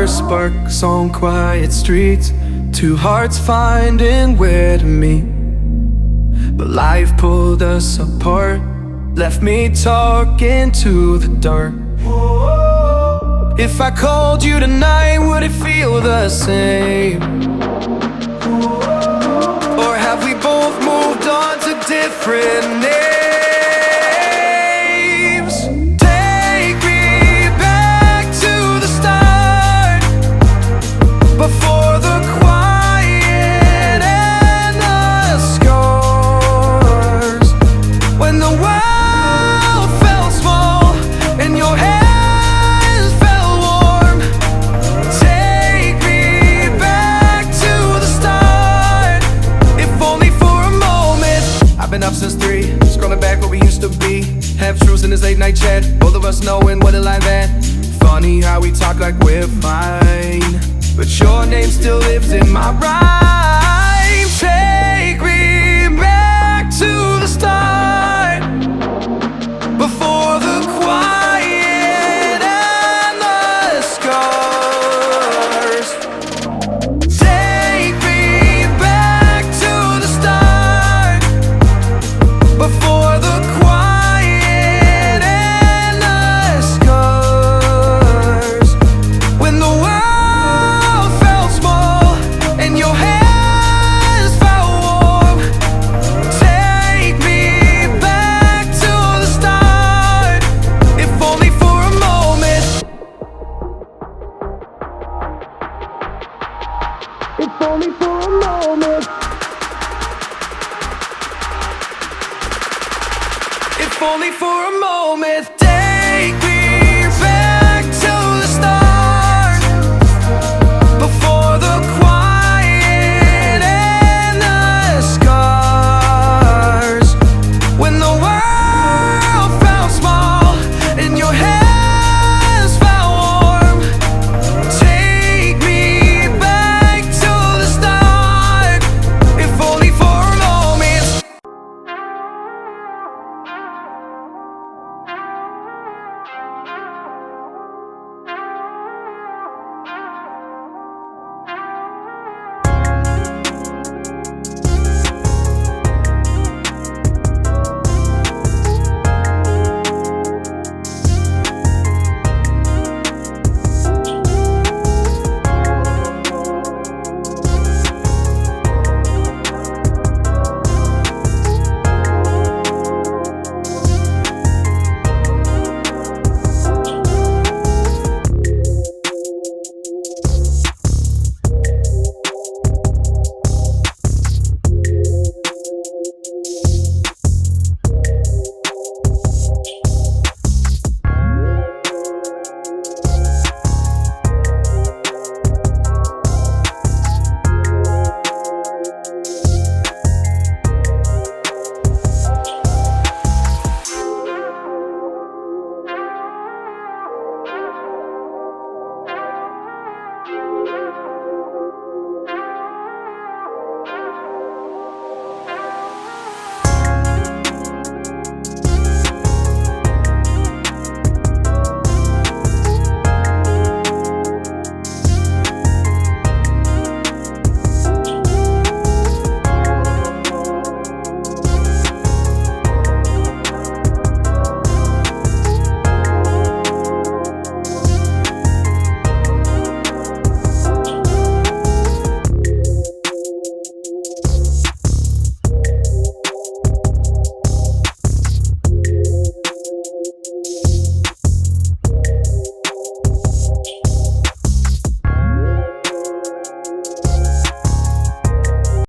first sparks on quiet streets, two hearts finding where to meet. But life pulled us apart, left me talking to the dark. If I called you tonight, would it feel the same? Or have we both moved on to different names? Take me back to the start, before the quiet and the scars. When the world felt small and your hands felt warm. Take me back to the start, if only for a moment. I've been up since 3, scrolling back where we used to be. Half truths in this late night chat, both of us knowing what it like that. Funny how we talk like we're fine, but your name still lives in my rhyme. Take me back to the start, before the quiet and the scars. Take me back to the start, before the quiet and the scars. When the world felt small and your hands felt warm. Take me back to the start, if only for a moment. If only for a moment. If only for a moment. Take me